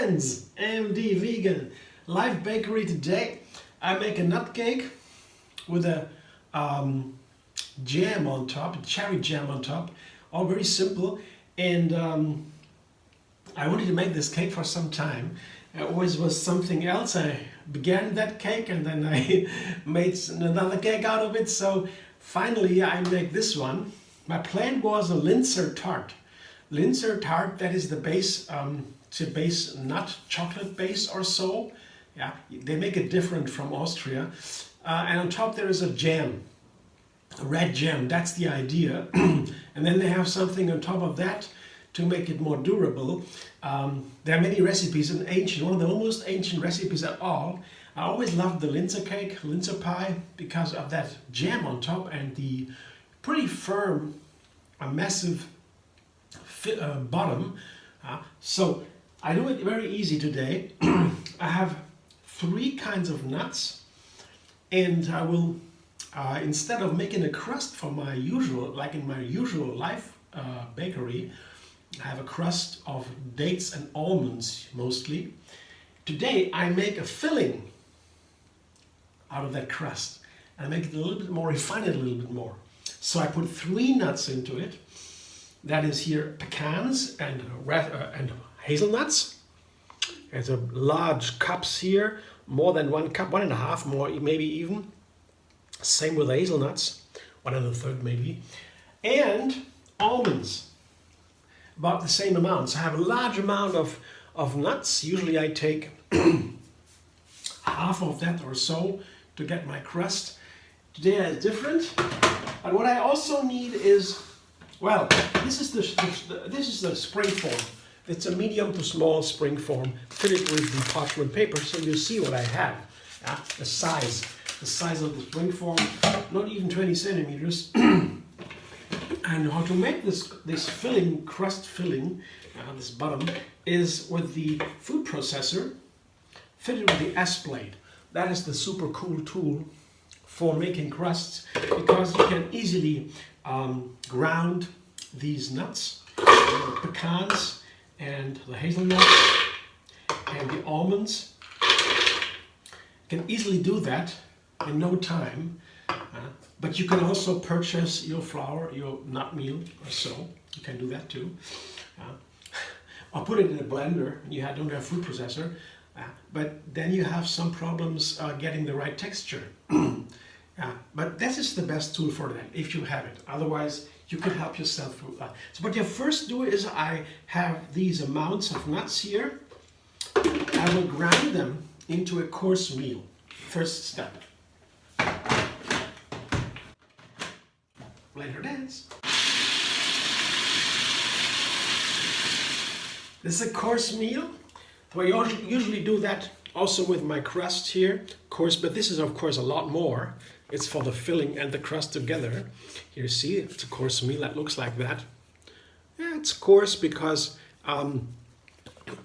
friends, MD Vegan, live bakery today. I make a nut cake with a jam on top, a cherry jam on top, all very simple. And I wanted to make this cake for some time. It always was something else. I began that cake and then I made another cake out of it. So finally I make this one. My plan was a Linzer tart. Linzer tart, that is the base, it's a base nut, chocolate base or so. Yeah, they make it different from Austria. And on top there is a jam, a red jam, that's the idea. And then they have something on top of that to make it more durable. There are many recipes, one of the most ancient recipes at all. I always loved the Linzer cake, Linzer pie, because of that jam on top and the pretty firm, a massive bottom. So I do it very easy today. I have 3 kinds of nuts, and I will, instead of making a crust for my usual, like in my usual life bakery, I have a crust of dates and almonds mostly. Today I make a filling out of that crust. And I make it a little bit more, refine it a little bit more. So I put 3 nuts into it. That is here pecans and hazelnuts. There's a large cups here, more than 1 cup, 1.5 more, maybe even. Same with hazelnuts, 1 1/3 maybe. And almonds, about the same amount. So I have a large amount of nuts. Usually I take half of that or so to get my crust. Today is different, but what I also need is, well, this is the springform. It's a medium to small springform. Fill it with the parchment paper so you see what I have. Yeah? The size of the springform, not even 20 centimeters. And how to make this filling, crust filling, this bottom, is with the food processor fitted with the S-blade. That is the super cool tool for making crusts, because you can easily ground these nuts, the pecans and the hazelnuts and the almonds. You can easily do that in no time, but you can also purchase your flour, your nut meal or so. You can do that too. Or put it in a blender, and you don't have food processor, but then you have some problems getting the right texture. But this is the best tool for that, if you have it. Otherwise, you can help yourself. So what you first do is, I have these amounts of nuts here. I will grind them into a coarse meal. First step. Blender dance. This is a coarse meal. So I usually do that also with my crust here, coarse, but this is of course a lot more. It's for the filling and the crust together. Here, see, it's a coarse meal that looks like that. Yeah, it's coarse because I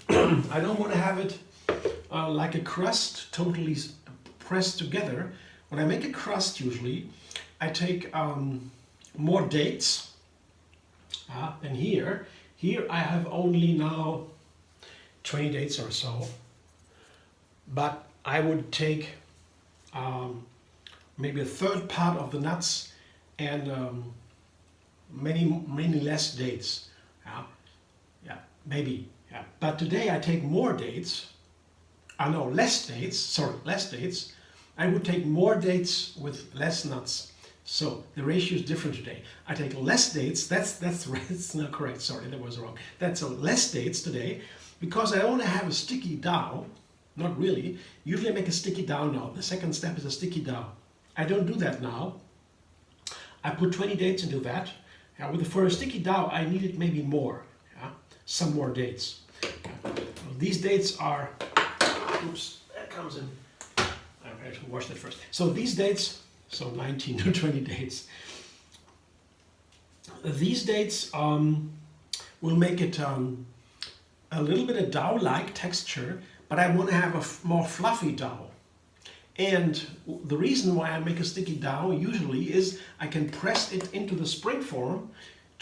don't want to have it like a crust totally pressed together. When I make a crust, usually I take more dates. And here I have only now 20 dates or so. But I would take maybe a 1/3 part of the nuts and many less dates. Maybe. Yeah. But today I take more dates. Less dates. I would take more dates with less nuts. So the ratio is different today. I take less dates. That's not correct. Sorry, that was wrong. That's less dates today, because I want to have a sticky dough. Not really. Usually I make a sticky dough now. The second step is a sticky dough. I don't do that now. I put 20 dates into that. For a sticky dough, I needed maybe more. Some more dates. These dates are, oops, that comes in. I have to wash that first. So these dates, so 19 to 20 dates. These dates will make it a little bit of dough-like texture, but I want to have a more fluffy dough. And the reason why I make a sticky dough usually is I can press it into the springform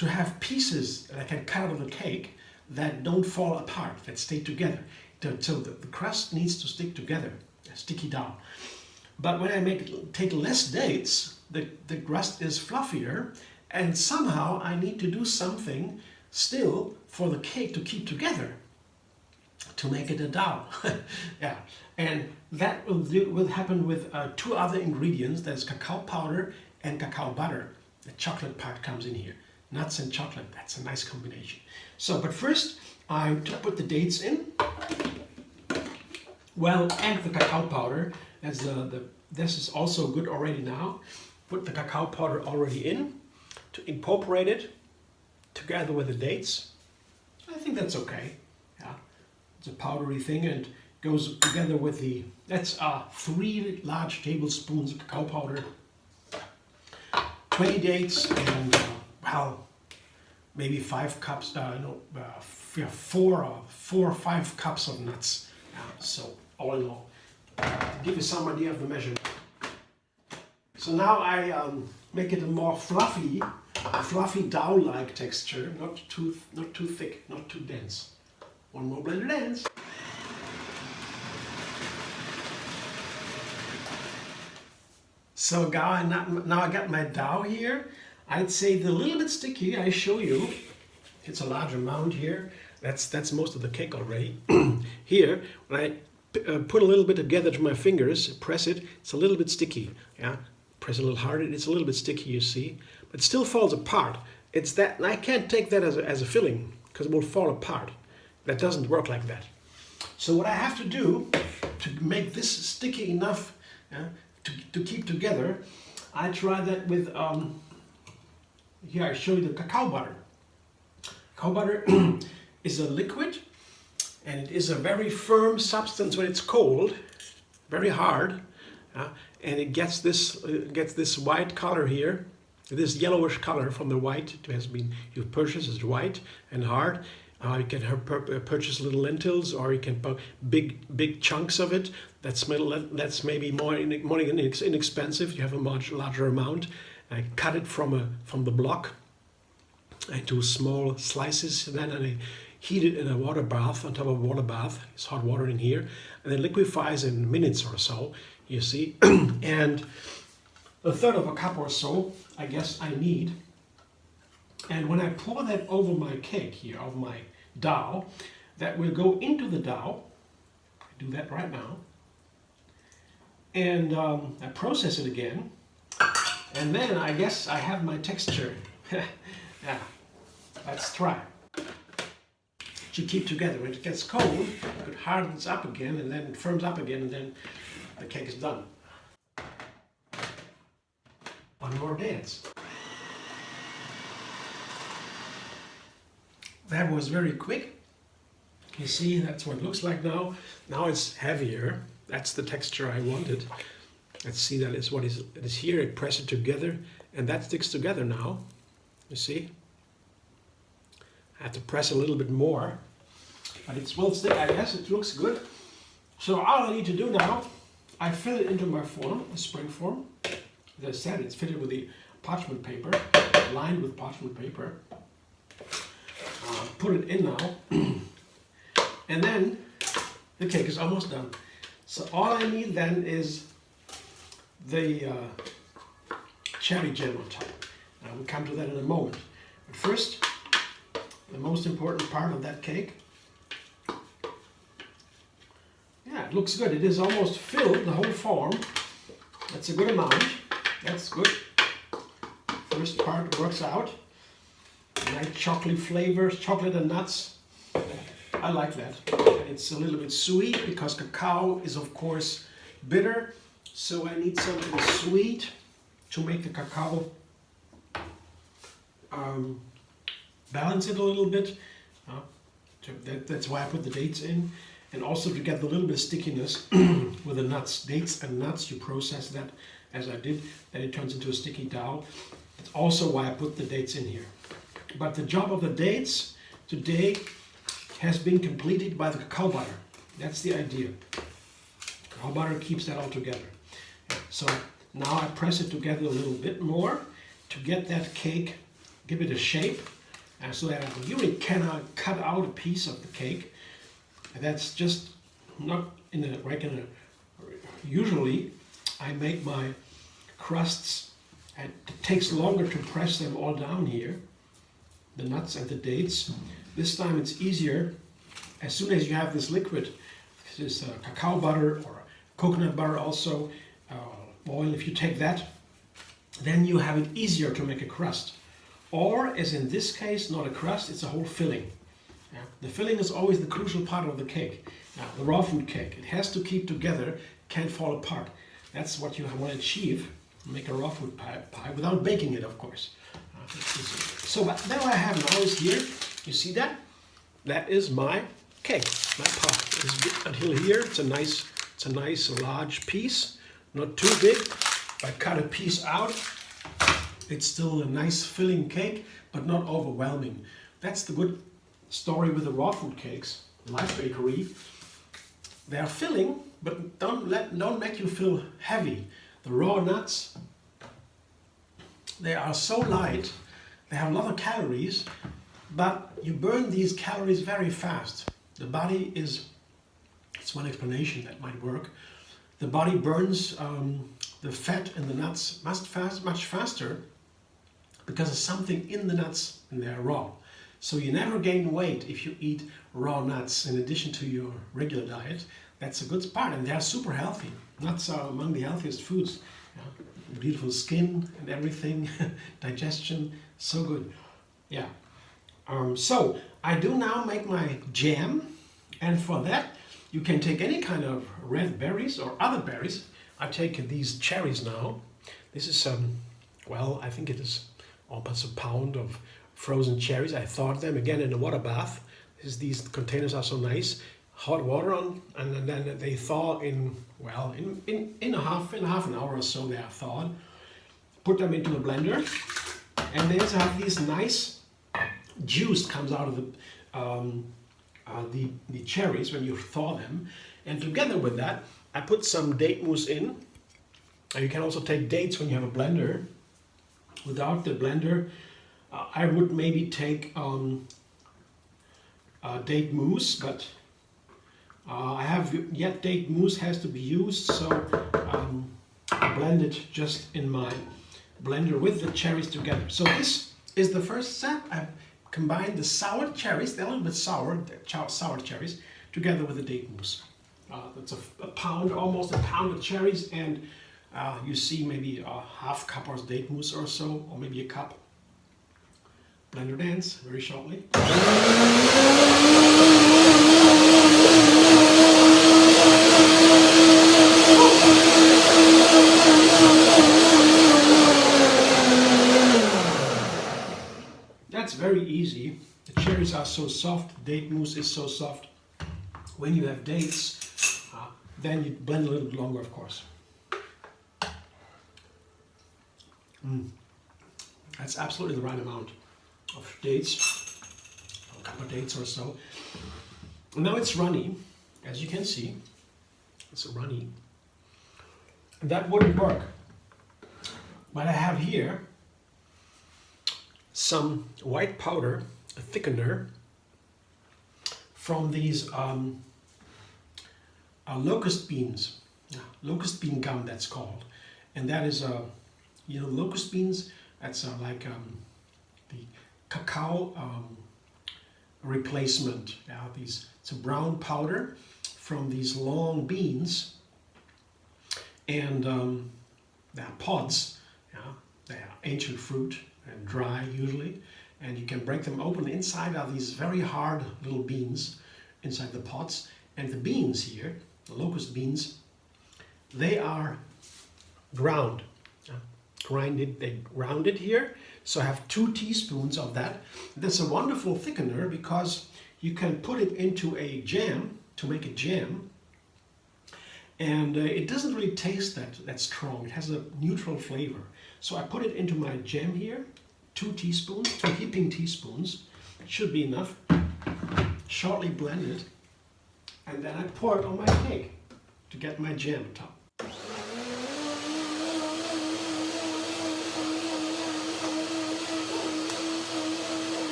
to have pieces that I can cut out of the cake that don't fall apart, that stay together. so the crust needs to stick together, a sticky dough. But when I take less dates, the crust is fluffier, and somehow I need to do something still for the cake to keep together, to make it a dough. Yeah, and that will happen with two other ingredients. There's cacao powder and cacao butter. The chocolate part comes in here. Nuts and chocolate, that's a nice combination. So, but first I put the dates in. Well, and the cacao powder. This is also good already now. Put the cacao powder already in to incorporate it together with the dates. I think that's okay. Yeah, it's a powdery thing and goes together with that's 3 large tablespoons of cacao powder, 20 dates, and well, maybe 5 cups. 4 or 5 cups of nuts. Yeah, so all in all, to give you some idea of the measurement. So now I make it a more fluffy dough-like texture, not too thick, not too dense. One more blender dance. So now I got my dough here. I'd say the little bit sticky. I show you. It's a large amount here. That's most of the cake already. Here, when I put a little bit together to my fingers, press it, it's a little bit sticky. Yeah, press a little harder, it's a little bit sticky, you see, but it still falls apart. It's that, and I can't take that as a filling because it will fall apart. That doesn't work like that. So what I have to do to make this sticky enough to keep together, I try that with here I show you the cacao butter. Cacao butter is a liquid, and it is a very firm substance when it's cold, very hard, and it gets this white color here, this yellowish color from the white. It has been you've purchased as white and hard. You can purchase little lentils, or you can put big chunks of it. That's maybe more inexpensive. You have a much larger amount. I cut it from the block into small slices, and then I heat it in a water bath, on top of a water bath. It's hot water in here, and it liquefies in minutes or so, you see. And a third of a cup or so, I guess I need. And when I pour that over my cake here, over my dough, that will go into the dough. I do that right now. And I process it again. And then I guess I have my texture. Yeah, let's try. To keep together. When it gets cold, it hardens up again, and then it firms up again, and then the cake is done. One more dance. That was very quick. You see, that's what it looks like now. Now it's heavier. That's the texture I wanted. Let's see, that is what it is here. I press it together, and that sticks together now. You see? I have to press a little bit more, but it will stick. I guess it looks good. So all I need to do now, I fill it into my form, the spring form. As I said, it's fitted with the parchment paper, lined with parchment paper. Put it in now, and then the cake is almost done. So all I need then is the cherry jam on top. I will come to that in a moment. But first, the most important part of that cake. Yeah, it looks good. It is almost filled, the whole form. That's a good amount. That's good. First part works out. Nice chocolate flavors, chocolate and nuts. I like that. And it's a little bit sweet because cacao is of course bitter. So I need something sweet to make the cacao balance it a little bit. That's why I put the dates in. And also to get the little bit of stickiness with the nuts. Dates and nuts, you process that as I did, then it turns into a sticky dough. That's also why I put the dates in here. But the job of the dates today has been completed by the cacao butter. That's the idea. Cacao butter keeps that all together. So now I press it together a little bit more to get that cake, give it a shape, so that you really cannot cut out a piece of the cake. That's just not in a regular. Usually, I make my crusts, and it takes longer to press them all down here, the nuts and the dates. This time it's easier. As soon as you have this liquid, this is cacao butter or coconut butter also, oil, if you take that, then you have it easier to make a crust. Or, as in this case, not a crust, it's a whole filling. Yeah? The filling is always the crucial part of the cake. Now, the raw food cake, it has to keep together, can't fall apart. That's what you want to achieve, make a raw food pie without baking it, of course. So there I have now is here, you see that? That is my cake, my pie. Until here, it's a nice large piece, not too big. If I cut a piece out, it's still a nice filling cake, but not overwhelming. That's the good story with the raw food cakes, Life Bakery. They are filling, but don't make you feel heavy. The raw nuts, they are so light, they have a lot of calories, but you burn these calories very fast. The body is, it's one explanation that might work. The body burns the fat in the nuts much faster because there's something in the nuts and they're raw. So you never gain weight if you eat raw nuts in addition to your regular diet. That's a good part, and they're super healthy. Nuts are among the healthiest foods. Yeah. Beautiful skin and everything, digestion, so good. Yeah. So I do now make my jam, and for that you can take any kind of red berries or other berries. I take these cherries now. This is well, I think it is almost a pound of frozen cherries. I thawed them again in a water bath. These containers are so nice. Hot water on, and then they thaw in, well, in half an hour or so they are thawed. Put them into the blender, and there's this nice juice comes out of the cherries when you thaw them. And together with that, I put some date mousse in. And you can also take dates when you have a blender. Without the blender, I would maybe take date mousse, but I have yet date mousse has to be used, so I blend it just in my blender with the cherries together. So this is the first step. I combine the sour cherries, they're a little bit sour, sour cherries, together with the date mousse. That's a pound, almost a pound of cherries, and you see maybe a half cup of date mousse or so, or maybe a cup. Blender dance very shortly. That's very easy. The cherries are so soft, date mousse is so soft. When you have dates, then you blend a little bit longer, of course. That's absolutely the right amount of dates, a couple of dates or so. And now it's runny, as you can see. It's runny. And that wouldn't work. But I have here some white powder, a thickener, from these locust beans, locust bean gum that's called. And that is, locust beans, that's like the cacao replacement. It's a brown powder from these long beans, and they are pods. They are ancient fruit and dry usually, and you can break them open. Inside are these very hard little beans inside the pods, and the beans here, the locust beans, they are ground. They ground it here, so I have 2 teaspoons of that. That's a wonderful thickener because you can put it into a jam to make a jam, and it doesn't really taste that strong. It has a neutral flavor. So I put it into my jam here, 2 teaspoons, 2 heaping teaspoons, should be enough. Shortly blend it, and then I pour it on my cake to get my jam top.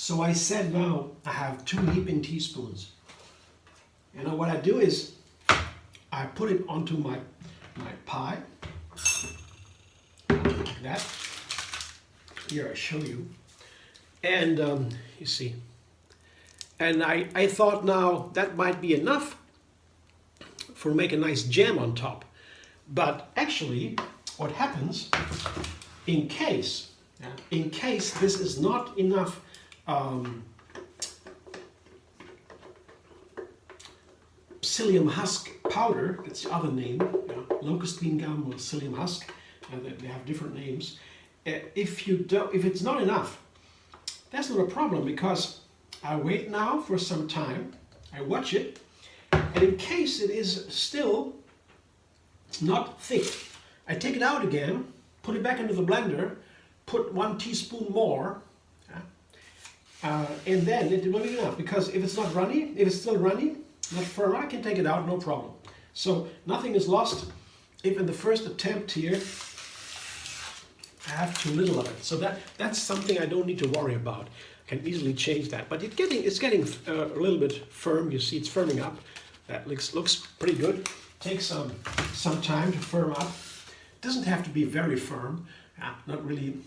So I said now I have 2 heaping teaspoons. You know what I do is I put it onto my pie, like that. Here I show you. And you see. And I thought now that might be enough for make a nice jam on top. But actually, what happens, in case this is not enough Psyllium husk powder, that's the other name, locust bean gum or Psyllium husk, they have different names. If it's not enough, that's not a problem, because I wait now for some time, I watch it, and in case it is still not thick, I take it out again, put it back into the blender, put 1 teaspoon more, and then it will be enough, because if it's not runny, if it's still runny, not firm, I can take it out, no problem. So nothing is lost if in the first attempt here I have too little of it. So that's something I don't need to worry about. I can easily change that. But it's getting a little bit firm. You see it's firming up. That looks pretty good. Takes some time to firm up. It doesn't have to be very firm. Not really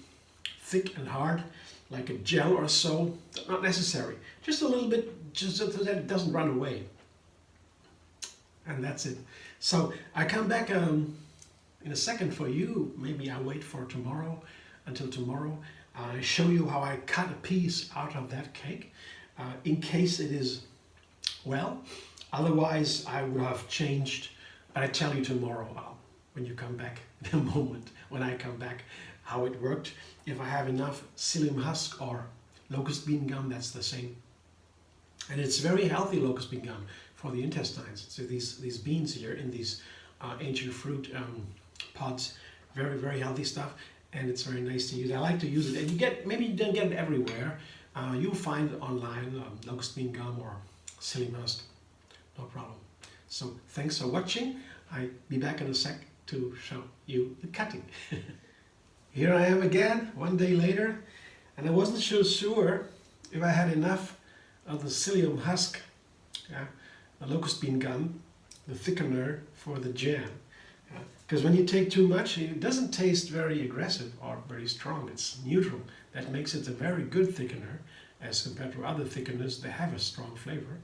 thick and hard like a gel or so. Not necessary. Just a little bit, just so that it doesn't run away. And that's it. So I come back in a second for you. Maybe I wait for tomorrow, until tomorrow. I show you how I cut a piece out of that cake, in case it is well. Otherwise, I would have changed. But I tell you tomorrow when you come back, the moment when I come back, how it worked. If I have enough Psyllium husk or locust bean gum, that's the same. And it's very healthy locust bean gum for the intestines. So these beans here in these ancient fruit pods, very, very healthy stuff, and it's very nice to use. I like to use it, and maybe you don't get it everywhere. You'll find it online, locust bean gum or Psyllium husk, no problem. So thanks for watching. I'll be back in a sec to show you the cutting. Here I am again, 1 day later, and I wasn't so sure if I had enough of the Psyllium husk, the locust bean gum, the thickener for the jam. Because when you take too much, it doesn't taste very aggressive or very strong. It's neutral. That makes it a very good thickener as compared to other thickeners that have a strong flavor.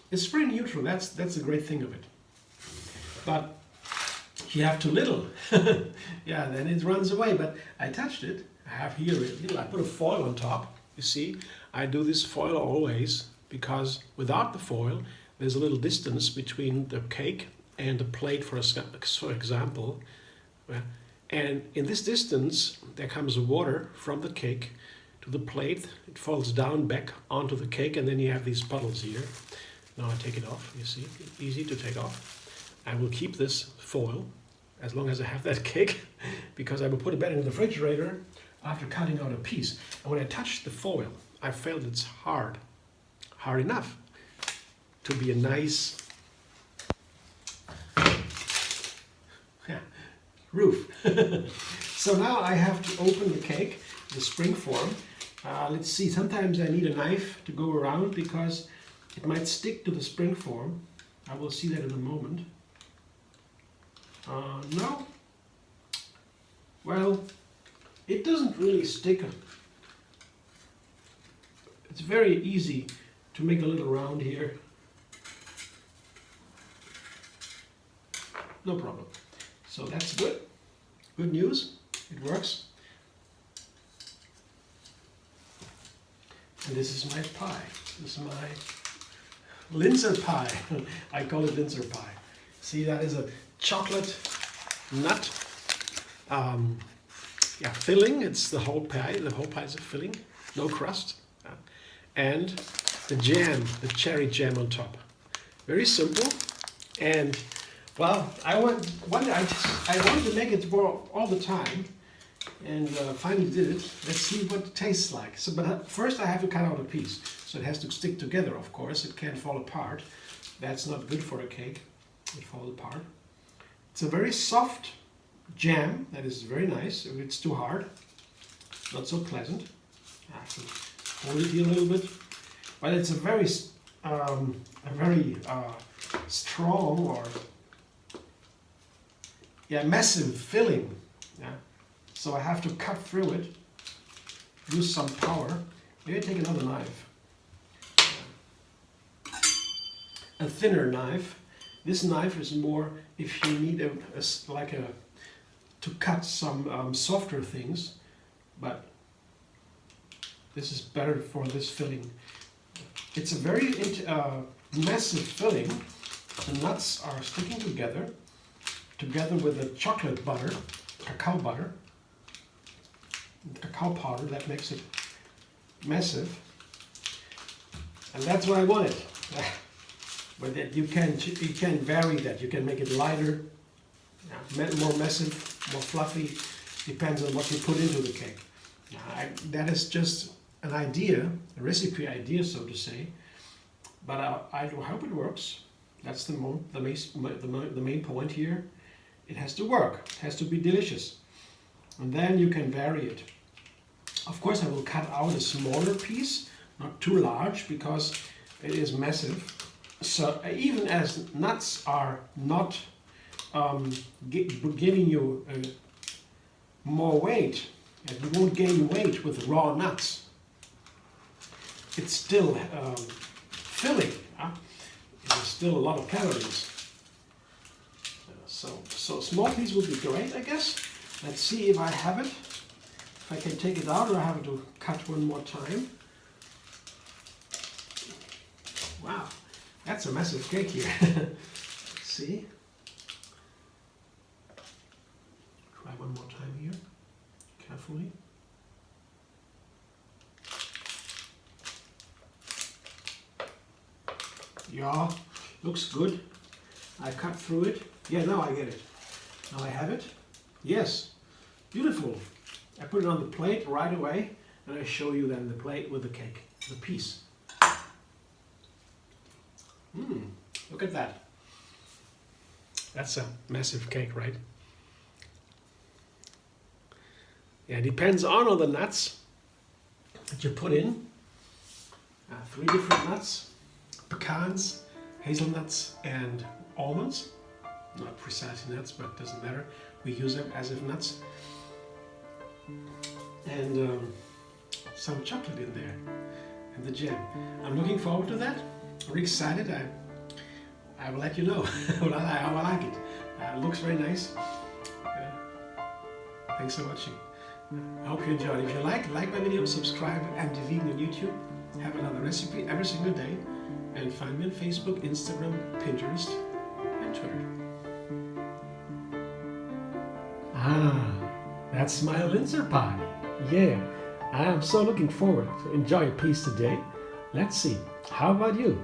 It's pretty neutral. That's the great thing of it. But if you have too little, yeah, then it runs away. But I touched it. I have here, I put a foil on top. You see, I do this foil always because without the foil, there's a little distance between the cake and the plate, for example. And in this distance, there comes water from the cake to the plate. It falls down back onto the cake, and then you have these puddles here. Now I take it off, you see, easy to take off. I will keep this foil as long as I have that cake, because I will put it back in the refrigerator after cutting out a piece. And when I touched the foil, I felt it's hard enough to be a nice roof. So now I have to open the cake, the springform. Let's see, sometimes I need a knife to go around because it might stick to the springform. I will see that in a moment. No. Well, it doesn't really stick. It's very easy to make a little round here. No problem. So that's good. Good news. It works. And this is my pie. This is my Linzer pie. I call it Linzer pie. See, that is a chocolate nut filling. It's the whole pie. The whole pie is a filling. No crust. And the jam, the cherry jam on top. Very simple. And well, I wanted to make it for all the time, and finally did it. Let's see what it tastes like. So, but first I have to cut out a piece, so it has to stick together. Of course, it can't fall apart. That's not good for a cake. It falls apart. It's a very soft jam that is very nice. If it's too hard, not so pleasant. I have to hold it here a little bit. But it's a very strong or massive filling. Yeah. So I have to cut through it, use some power. Maybe take another knife, a thinner knife. This knife is more if you need to cut some softer things, but this is better for this filling. It's a very massive filling. The nuts are sticking together with the chocolate butter, cacao butter, cacao powder that makes it massive, and that's what I wanted. But that you can vary that. You can make it lighter, more massive, more fluffy. Depends on what you put into the cake. That is just an idea, a recipe idea, so to say. But I hope it works. That's the main point here. It has to work. It has to be delicious, and then you can vary it. Of course, I will cut out a smaller piece, not too large, because it is massive. So even as nuts are not giving you more weight, and you won't gain weight with raw nuts, it's still filling. There's still a lot of calories. So small piece would be great, I guess. Let's see if I have it. If I can take it out, or I have to cut one more time. Wow, that's a massive cake here. Let's see. Try one more time here, carefully. Yeah, looks good. I cut through it. Yeah, now I get it. Now I have it. Yes, beautiful. I put it on the plate right away, and I show you then the plate with the cake, the piece. Look at that. That's a massive cake, right? Yeah, it depends on all the nuts that you put in. 3 different nuts: pecans, hazelnuts, and almonds. Not precisely nuts, but it doesn't matter. We use them as if nuts. And some chocolate in there, and the jam. I'm looking forward to that. Very excited. I will let you know how I like it. It looks very nice. Thanks for watching. I hope you enjoyed. If you like my video, subscribe, and the vegan on YouTube. Have another recipe every single day, and find me on Facebook, Instagram, Pinterest, and Twitter. That's my Linzer pie. Yeah, I am so looking forward to enjoy a piece today. Let's see. How about you?